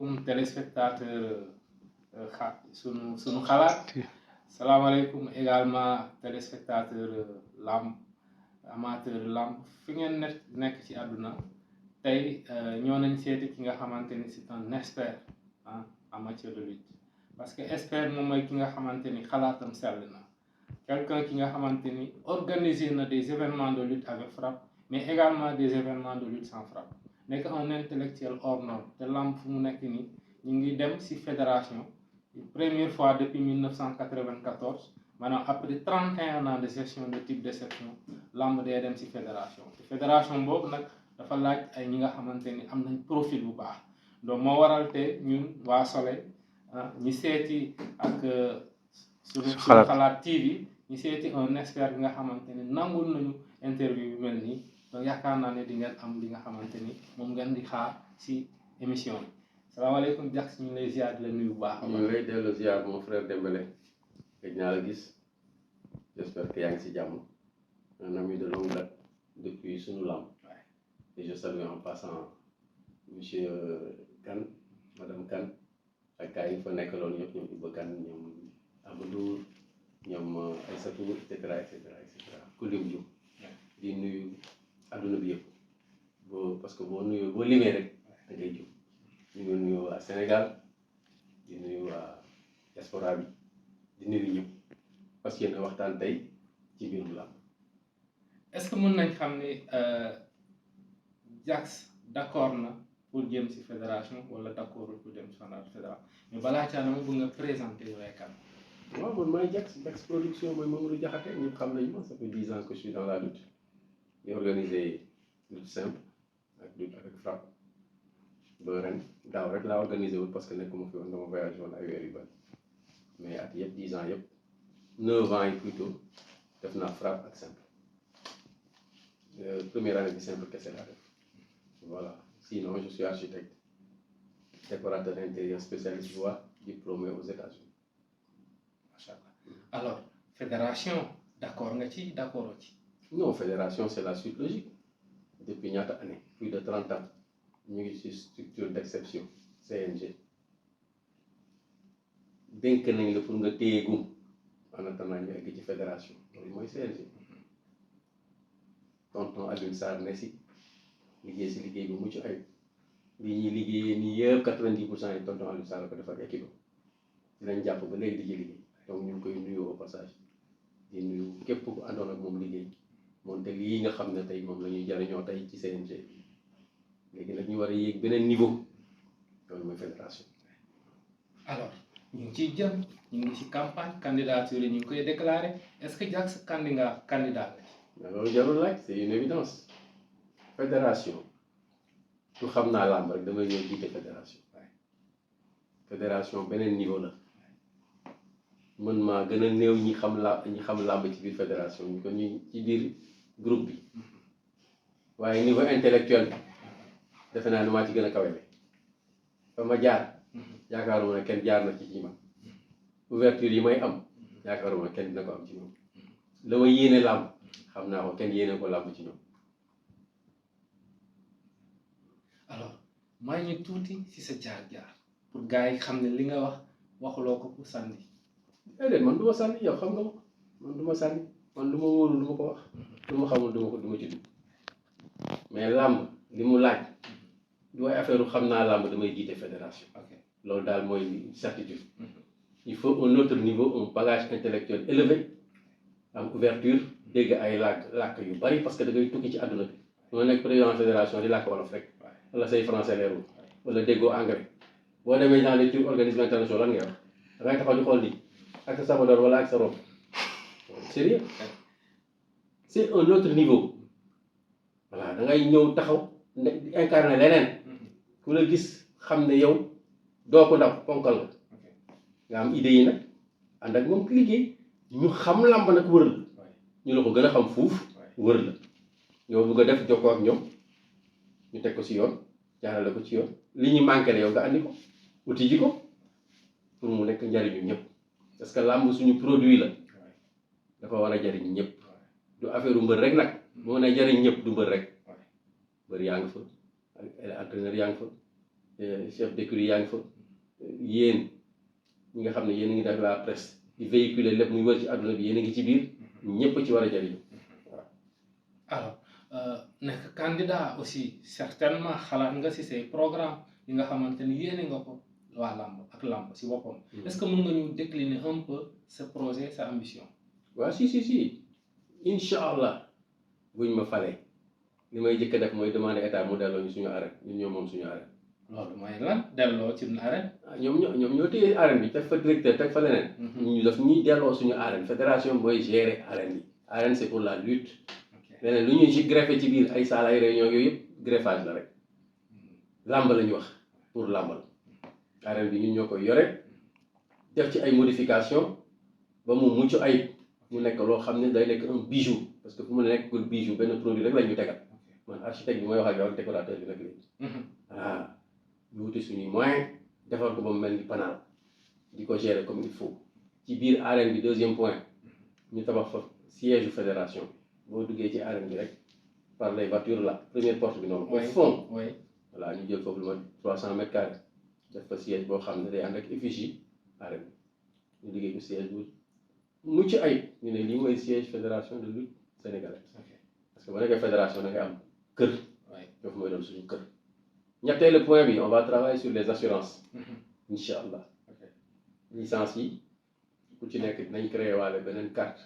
salaamaaleykum téléspectateur sunu xalaat salaamaaleykum également téléspectateur lamb amateur lamb fi ngeen nekk ci àdduna tey ñoo nañ seeti ki nga xamante ni c'est un expert en matière de lutte parce que expert moom mooy ki nga xamante ni xalaatam sell na quelqu'un ki nga xamante ni organiser na des événements de lutte avec frappe mais également des événements de lutte sans frappe nekk un intellectuel hors norme te lamb fu mu nekk nii ñu ngi dem ci fédération première fois depuis 1994 maanaam après 31 ans de gestion de type d'exception lamb day dem ci fédération te fédération boobu nag dafa laaj ay ñi nga xamante ni am nañ profil bu baax donc moo waral te ñun waa Soleil ñi seeti ak suñu xalaat TV ñi seeti un expert bi nga xamante ni nangul nañu interview yu mel nii donc yaakaar naa ne di ngeen am li nga xamante ni moom ngeen di xaar ci émission bi salaamaaleykum Jax ñu ngi lay ziar di la nuyu bu baax. ñu ngi lay dellu ziar mon frère Dembélé gëj naa la gis j'espère que yaa ngi ci jàmm un ami de longue date depuis sunu lamb et je salue en passant monsieur Kane madame Kane ak gars yi fa nekkaloon ñëpp ñoom Iba Kane ñoom Amadou ñoom Aïssatou et cetera et cetera et cetera ku lim jum di nuyu adduna bi yëpp parce que boo limee rek da ngay jum ñu ngi nuyu waa Sénégal di nuyu waa diaspora bi di nuyu ñëpp parce que yéen waxtaan tey ci mbirum làmb. est-ce que mën nañ xam ni Jax d'accord na pour jëm ci fédération wala d'accord pour dem ci fédération mais balaa caa dama bëgg nga présenter yow kan. waaw man maay Jax production mooy Mamadou Diakhaté ñëpp xam nañu ma ça fait 10 ans que je suis dans la lutte di organiser lutte simple ak lutte avec frappe. ba ren daaw rek laa organisé wul parce que nekkuma fi woon dama voyagé woon ay weer yu bari mais at yëpp 10 ans yëpp 9 ans yi plutôt def naa frappe ak simple première année bi simple kese laa def voilà sinon je suis architecte décorateur intérieur spécialiste bois diplômé aux États-Unis macha allah alors fédération d'accord nga ci d'accord ci. non fédération c'est la suite logique depuis ñaata année plus de 30 ans. ñu ngi ci structure d'exception CNG dénk nañ la pour nga téye gum en attendant ñu egg ci fédération loolu mooy CNG tonton Alioune Sarr ne si liggéey si liggéey bi mucc ayib li ñuy liggéeyee nii yëpp 90% yi tonton Alioune Sarr ko defar équipe dinañ jàpp ba léegi di ci liggéey donc ñu ngi koy nuyu au passage di nuyu képp ku àndoon ak moom liggéey moom te lii nga xam ne tey moom la ñuy jariñoo tey ci CNG. léegi nag ñu war a yéeg beneen niveau loolu mooy fédération. alors ñu ngi ciy jëm ñu ngi ci campagne candidature yi ñu ngi koy déclarer est-ce que Jax candidat la. loolu jarul laaj c'est une évidence fédération tu xam naa làmb rek damay ñëw jiite fédération fédération beneen niveau la man maa gën a néew ñi xam làmb ci biir fédération ñu ko ñu ci biir groupe bi waaye niveau intellectuel bi. defe naa ne maa ci gën a kawele fa ma jaar yaakaaruma ne kenn jaar na ci man ouverture yi may am yaakaaruma ne kenn dina ko am ci ñoom la ma yéene làmb xam naa ko kenn yéene ko làmb ci ñoom. alors maa ñu tuuti ci sa jaar-jaar pour gars yi xam ne li nga waxuloo ko pour sànni. déedéet man du ma sànni yow xam nga ma man du ma sànni man lu ma wóolu du ma ko wax lu ma xamul du ma ci dugg mais làmb li mu laaj. du ay affaire xam naa làmb damay jiite fédération. loolu daal mooy certitude. il faut un autre niveau un bagage intellectuel élevé am ouverture dégg ay làkk yu bari parce que da ngay tukki ci àdduna bi. moo nekk président fédération di làkk wolof rek. wala say français leerul. wala déggoo anglais. boo demee dans les trucs organismes internationaux lan ngay wax da ngay taxaw di xool lii ak sa sabador wala ak sa robe. sérieux c'est un autre niveau. voilà da ngay ñëw taxaw incarner leneen. ku la gis xam ne yow doo ko ndaw ponkal nga am idée yi nag ànd ak moom liggéey ñu xam làmb nag wër la ñu la ko gën a xam fuuf wër la yow bëgg a def jokkoo ak ñoom ñu teg ko ci yoon jaarale ko ci yoon li ñu manqué la yow nga andi ko uti ji ko pour mu nekk njariñu ñëpp parce que làmb suñu produit la dafa war a jariñ ñëpp du affaire mbër rek nag moo ne jariñ ñëpp du mbër rek mbër yaa ngi fa entraîneur yaa ngi fa chef d'écurie yaa ngi fa yéen ñi nga xam ne yéen a ngi def la presse di véhiculer lépp muy wër ci àdduna bi yéen a ngi ci biir ñëpp ci war a jëriñu waaw. alors nekk candidat aussi certainement xalaat nga si say programme yi nga xamante ni yéene nga ko waa làmb ak làmb si boppam. est-ce que mën nga ñu décliner un peu ce projet sa ambition. waaw si incha allah buñ ma falee li may jëkk a def mooy demander état mu delloo ñu suñu arène ñun ñoo moom suñu arène. loolu mooy lan delloo ci arène. ñoom ñoo téye arène bi teg fa directeur teg fa leneen. ñu def ñuy delloo suñu arène fédération mooy gérer arène bi arène c'est pour la lutte. leneen lu ñuy ci greffé ci biir ay salle ay réunion yooyu yëpp greffage la rek làmb la ñu wax pour làmbal arène bi ñun ñoo koy yore def ci ay modification ba mu mucc ayib mu nekk loo xam ne day nekk un bijou parce que fu mu nekk bijou benn produit rek la ñu tegal man architecte bi mooy wax ak yow ak décorateur bi rek léegi. voilà ñu wuti suñuy moyen defar ko ba mu mel ni panal di ko gérer comme il faut ci biir arène bi deuxième point ñu tabax fa siège fédération boo duggee ci arène bi rek par les voitures la première porte bi noonu. au fond voilà ñu jël foofu lu ma 300 mètres carrés def fa siège boo xam ne day ànd ak effigie arène bi ñu liggéey ko siège bu mucc ayib ñu ne lii mooy siège fédération de lutte sénégalaise parce que boo nekkee fédération da ngay am kër. foofu mooy doon suñu kër. ñetteelu point bi on va travailler sur les assurances. incha allah licence yi ku ci nekk dinañ créer waale beneen carte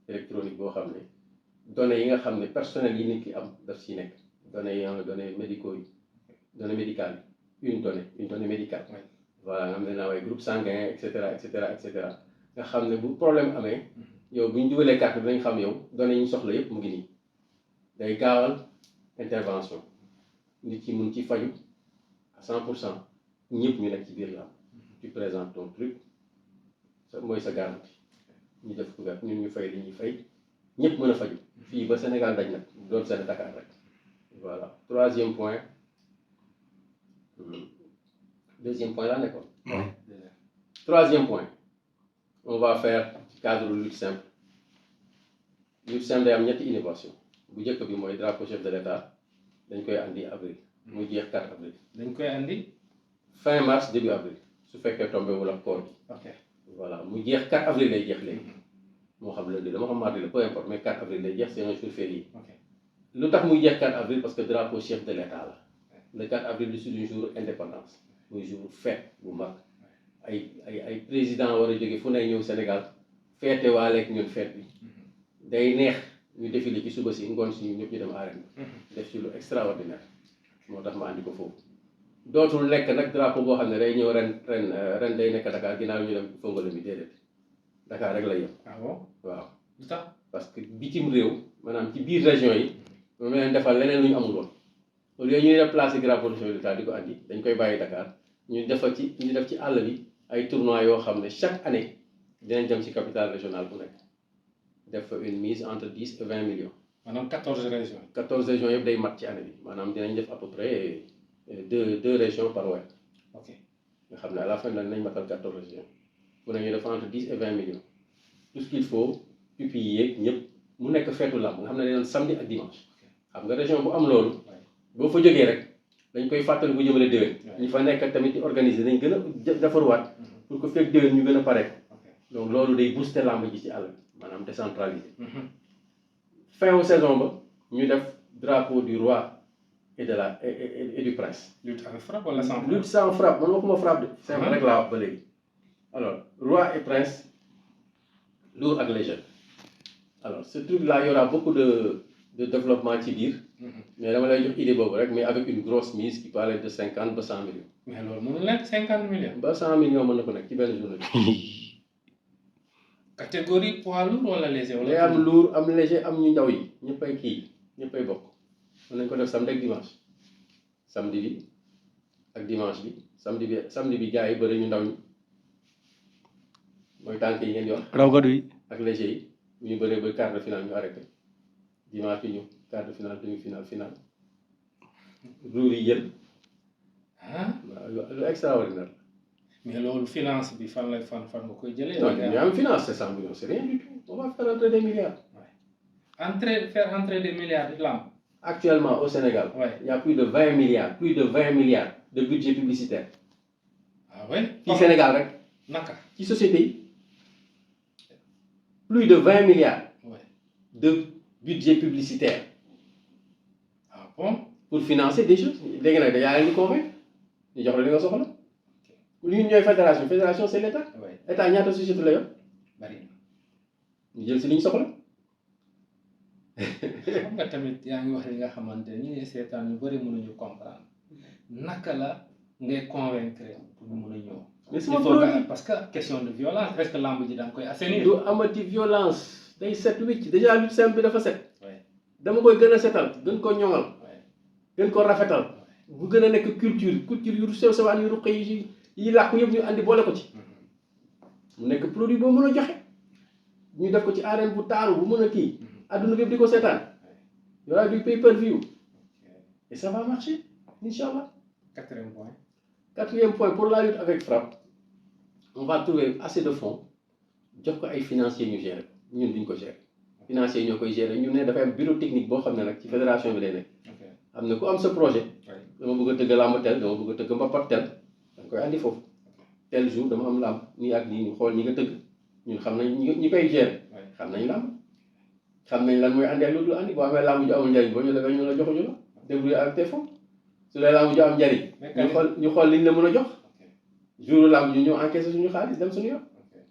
électronique boo xam ne données yi nga xam ne personnel yi nit ki am daf ci nekk données yi données médicaux yi données médicales yi une donnée médicale. voilà nga xam ne naa way groupe sanguin et cetera nga xam ne bu problème amee yow bu ñu dugalee carte bi dinañ xam yow données yi ñu soxla yëpp mu ngi nii day gaawal intervention nit ki mun ci faju à 100% ñëpp ñu nekk ci biir làmb tu présentes ton truc mooy sa garantie ñu def ko ñun ñu fay li ñuy fay ñëpp mën a faju fii ba Sénégal daj nag doon seen Dakar rek voilà deuxième point laa nekkoon. troisième point on va faire ci cadre lutte simple day am ñetti innovation bu njëkk bi mooy drapeau chef de l'État dañ koy andi avril muy jeex 4 avril. dañ koy andi. fin mars début avril su fekkee tombé wala koor gi. voilà mu jeex 4 avril lay jeex léegi moo xam lundi la moo xam mardi la peu importe mais 4 avril lay jeex c'est un jour férié. lu tax muy jeex 4 avril parce que drapeau chef de l'État la le 4 avril du sud jour indépendance muy jour fête bu mag ay président war a jóge fu ne ñëw Sénégal feete waaleeg ñun fête bi day neex ñu défilé ci suba si ngoon si ñëpp ñu dem arène bi def ci lu extraordinaire moo tax ma andi ko foofu dootul nekk nag drapeau boo xam ne day ñëw ren day nekk Dakar ginnaaw ñu dem Fongolo mi déedéet Dakar rek lay yem. waaw lu tax parce que bitim réew maanaam ci biir région yi moom leen defal leneen lu ñu amul woon au lieu ñuy déplacer drapeau de chef de l'État di ko andi dañ koy bàyyi Dakar ñu def ci àll bi ay tournois yoo xam ne chaque année dinañ dem ci capitale régionale bu nekk def fa une mise entre 10 et 20 millions. maanaam 14 régions. 14 régions yëpp day mat ci année bi maanaam dinañ def à peu près deux régions par weer. nga xam ne à la fin dinañ matal 14 régions bu ne ñu def entre 10 et 20 millions tout ce qu'il faut pupilles yi yeeg ñëpp mu nekk feetu làmb nga xam ne day doon samedi ak dimanche xam nga région bu am loolu boo fa jógee rek dañ koy fàttali bu jëmale déwén ñi fa nekk tamit di organiser dañ gën a defarwaat pour que fekk déwén ñu gën a pare donc loolu day booster làmb ji ci àll bi maanaam décentralisé fin wu saison ba ñu def drapeau du roi et du prince. lutte avec frappe wala sans frappe. lutte sans frappe man waxuma frappe de. c'est vrai rek laa wax ba léegi. alors roi et prince lourd ak léger alors ce truc là y aura beaucoup de développement ci biir. mais dama lay jox idée boobu rek mais avec une grosse mise qui peut aller de 50 ba 100 millions. mais loolu mënul nekk 50 millions. ba 100 millions mën na ko nekk ci benn journée bi. catégorie poids lourd wala léger wala. day am lourd am léger am ñu ndaw yi ñëppay kii ñëppay bokk. mën nañ ko def samedi ak dimanche samedi bi ak dimanche bi samedi bi gars yi bëri ñu ndaw ñi mooy tànk yi ngeen di wax. raw gadu yi ak léger yi bu ñu bëree ba quart de finale ñu arrêté dimanche bi ñu quart de finale demi-finale finale jour yi yëpp. waaw lu extraordinaire la. mais loolu finance bi fan nga koy jëlee. non mais am finance c'est 100 millions c'est rien du tout on va faire entrer des milliards. faire entrer des milliards de lamb. Actuellement au Sénégal, ouais. Il y a plus de 20 milliards de budget publicitaire. Ah oui? Fii Sénégal rek Naka? ci société yi plus de 20 milliards Ouais. de budget publicitaire Ah bon? pour financer des choses léegi nag yaa leen di convaincre ñu jox la li nga soxla ñun ñooy fédération c'est l'état Ouais. état ñaata société la yor Bari na. ñu jël si li ñu soxla. Xam nga tamit yaa ngi wax li nga xamante ne ñu ngi seetaan ñu bëri mënuñu comprendre naka la ngay convaincre pour ñu mën a ñëw. mais Il sama faut produit que- parce que question de violence est-ce que lamb ji da nga koy assainir. du amati violence day set wicc déjà lutte simple bi dafa set Ouais. dama koy gën a setal gën ko ñoŋal Ouais. gën ko rafetal bu gën a nekk culture yu sew sewaan yu ruq yi làkku yëpp ñu andi boole ko ci mu nekk produit boo mën a joxe ñu def ko ci arène bu taaru bu mën a kii adduna bi di ko seetaan y aura du pay-per-view et ça va marcher inchallah. Quatrième point pour la lutte avec frappe on va trouver assez de fonds jox ko ay financiers ñu gérer ñun duñ ko gérer financiers yi ñoo koy gérer ñu ne dafay am bureau technique boo xam ne nag ci fédération bi lay nekk am na ku am sa projet dama bëgg a tëgg làmb tel dama bëgg a tëgg mbapat tel da nga koy andi foofu tel jour dama am làmb nii ak nii ñu xool ñi nga tëgg ñun xam nañ ñi koy gérer xam nañ làmb xam nañ lan mooy andi ak lu dul andi boo amee làmb ju amul njariñ boo ñu la ñu la joxuñu la débrouiller avec tes fonds su dee làmb ju am njariñ ñu xool liñ la mën a jox jour làmb ñu ñëw encaissé suñu xaalis dem suñu yoon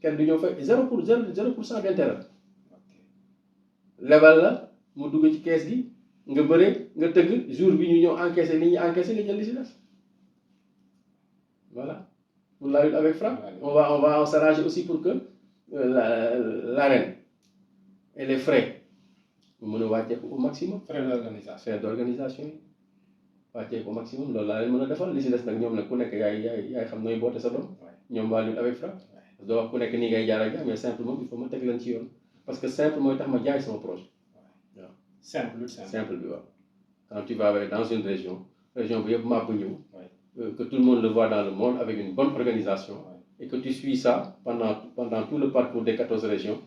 kenn du ñëw fay 0% d'intérêt lebal la mu dugg ci kees gi nga bëre nga tëgg jour bi ñu ñëw encaissé li ñu encaissé nga jël li si des voilà pour la lutte avec frappe on va s'arranger aussi pour que l'arène et les frais mu mën a wàcceeku au maximum. frais d'organisation yi wàcceeku au maximum loolu laa leen mën a defal li si des nag ñoom nag ku nekk yaay xam nooy boote sa doom ñoom waa lutte avec frappe doo wax ku nekk nii ngay jaar ak jaay mais simplement il faut ma teg leen ci yoon parce que simple mooy tax ma jaay sama projet waaw. simple bi waaw. quand tu vas dans une région bi yëpp màbb ñëw que tout le monde le voit dans le monde avec une bonne organisation et que tu suis ça pendant tout le parcours des 14 régions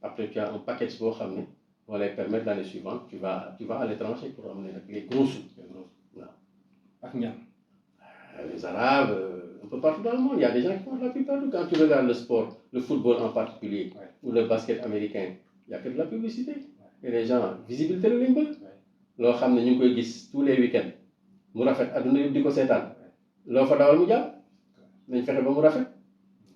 après tu as un package boo xam ne moo lay permettre l'année suivante tu vas à l'étranger pour amener nag les gros sous waaw. ak ñan les Arabes un peu partout dans le monde il y a des gens qui font la pub partout quand tu regardes le sport le football en particulier ou le basket américain il y a que de la publicité et les gens visibilité la lañ bëgg loo xam ne ñu ngi koy gis tous les week-ends mu rafet adduna yëpp di ko seetaan loo fa dawal mu jàll nañ fexe ba mu rafet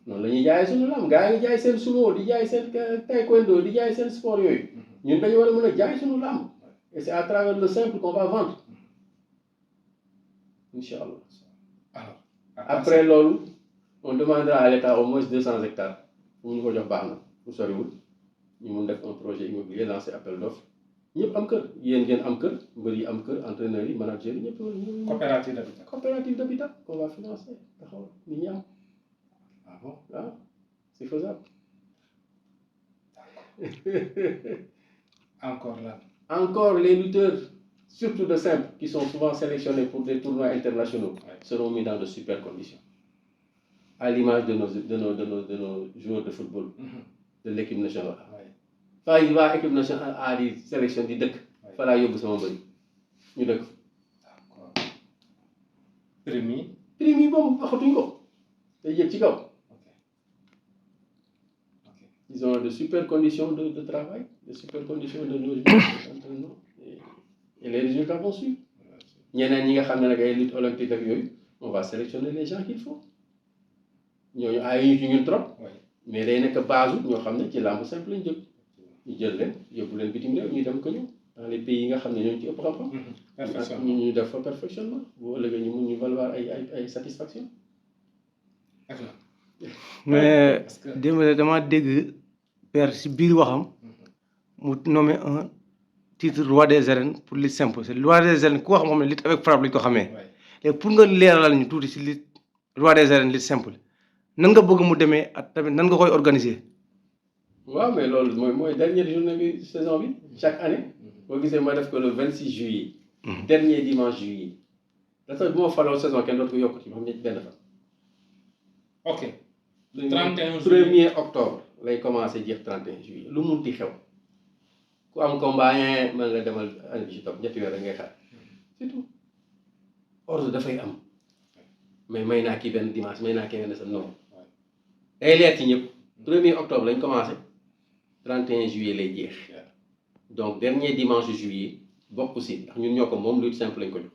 noonu la ñuy jaayee suñu lam gaa yi ngi jaay seen sumo di jaay seen taekwondo di jaay seen sport yooyu ñun dañu war a mën a jaay suñu lamb et c'est à travers le simple qu'on va vendre inchallah. Alors, après loolu on demandera à l'État au moins 200 hectares fu mu ñu ko jox baax na bu soriwul ñu mun def un projet immobilier lancé appel d'offres ñëpp am kër yéen ngeen am kër mbër yi am kër entraîneurs yi managers yi ñëpp. coopérative d'habitat qu'on va financer taxaw nit ñi am. Ah bon? Ah, c'est faisable. Encore là. Encore les lutteurs, surtout de simple, qui sont souvent sélectionnés pour des tournois internationaux, seront mis dans de super conditions. À l'image de nos joueurs de football, de l'équipe nationale. Quand il va à l'équipe nationale à di sélection di dëkk. fa laa yóbbu sama bëri ñu dëkk. D'accord. Prime yi moom waxatuñ ko. day yëg ci kaw. Ils ont de super conditions de travail, de super conditions de logement, et les résultats vont suivre. ñeneen ñi nga xam ne nag ay lutte olympique ak yooyu on va sélectionner les gens qu'il faut ñooñu ay ci ñun trop mais day nekk base ñoo xam ne ci làmb simple lañ jóg ñu jël leen yóbbu leen bitim réew ñu dem ko ñëw dans les pays yi nga xam ne ñoo ci ëpp xam-xam. ñu def fa perfectionnement bu ëllëgee ñu mun ñu valoir ay satisfaction. mais démb dama dégg père si biir waxam mu nommé un titre roi des arènes pour lutte simple c'est roi des arènes ku wax moom ne lutte avec frappe lañ ko xamee léegi pour nga leeralal ñu tuuti si lutte roi des arènes lutte simple nan nga bëgg mu demee ak tamit nan nga koy organiser. waaw mais loolu mooy dernière journée bi saison bi chaque année boo gisee ma def ko le 26 juillet. dernier dimanche juillet. dafa bu ma faloo saison kenn dootu ko yokk ci moom ñetti benn fan. ok. le 31 juillet 1er octobre lay commencé jeex 31 juillet lu munti xew ku am combat mën nga demal année bi ci topp ñetti weer rek ngay xaar c'est tout ordre dafay am mais may naa kii benn dimanche may naa kii benn sa non day leer ci ñëpp 1er octobre lañ commencé 31 juillet lay jeex donc dernier dimanche de juillet bokk si ndax ñun ñoo ko moom lutte simple lañ ko jox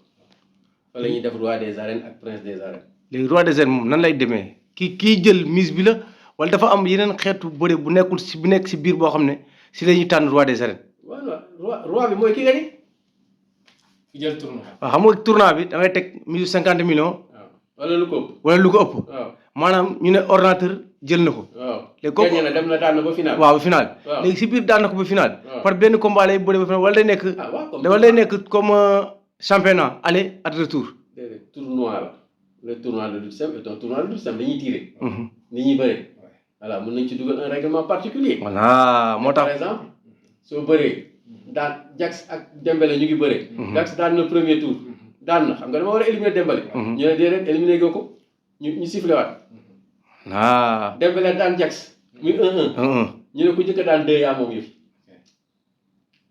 fa la ñuy def roi des arènes ak prince des arènes. léegi roi des arènes moom nan lay demee kii jël mise bi la wala dafa am yeneen xeetu bëre bu nekkul si bu nekk si biir boo xam ne si la ñuy tànn roi des arènes. waaw roi bi mooy ki gagné. ki jël tournoi. waaw xam nga tournoi bi da ngay teg mise 50 millions. wala lu ko ëpp. wala lu ko ëpp. waaw maanaam ñu ne ordinateur jël na ko. waaw léegi kooku gagné na dem na daan na ba final. waaw ba final. waaw léegi si biir daan na ko ba final. waaw par benn combat lay bëre ba final wala day nekk. wala day nekk comme championnat aller et retour. déedéet tournoi la le tournoi de lutte simple est un tournoi de lutte simple dañuy tiré. ni ñuy bëree. voilà mën nañ ci dugal un règlement particulier. voilà moo tax par exemple soo bëree daan Jax ak Dembélé ñu ngi bëree. Jax daan na premier tour. daan na xam nga dama war a éliminer Dembélé. ñu ne déedéet éliminer goo ko ñu sifflé waat. Dembélé daan Jax muy 1-1. ñu ne ku njëkk a daan 2 yaa moom yëf.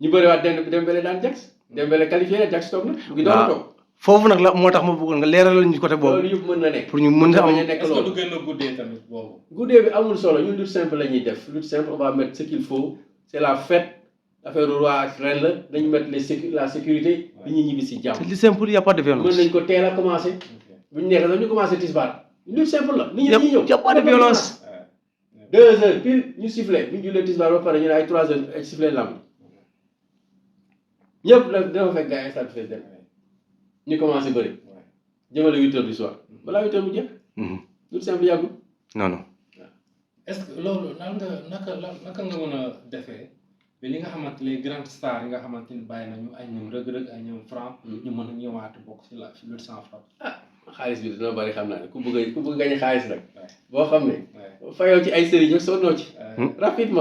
ñu bëri waat Dembélé daan Jax. Dembélé qualifié na Jax toog na. mu ngi doon toog. foofu nag la moo tax ma bëggoon nga leeralal ñu côté boobu. loolu yëpp mën na nekk. pour ñu mën a am nekk est-ce que loolu. du gën a guddee tamit boobu. guddee bi amul solo ñun lutte simple la ñuy def lutte simple on va mettre ce qu'il faut c'est la fête affaire roi ak reine la dañu mettre la sécurité bi ñuy ñibbi si jàmm. c'est simple y a pas de violence. mën nañ ko teel a commencé bu ñu neexee sax ñu commencé tisbaar lutte simple la. nit ñi dañuy ñëw y a pas de violence. 2 heures pile ñu sifflé bu ñu jullee tisbaar ba pare ñu ne ay 3 heures ay sifflé lamb ñëpp dama fekk gars yi stade fees dem ñu commencé bëri jëmale 8 heures du soir balaa 8 heures mu jeex. lutte simple yàggul. non non. est-ce que loolu naka nga mën a defee ba li nga xamante les grandes stars yi nga xamante ni bàyyi nañu ay ñoom Reug Reug ay ñoom Franc ñu mën a ñëwaat bokk si lutte sans frappe. xaalis bi dina bëri xam naa ne ku bëgg gañe xaalis rek boo xam ne fayoo ci ay sëriñ sonnoo ci rapidement.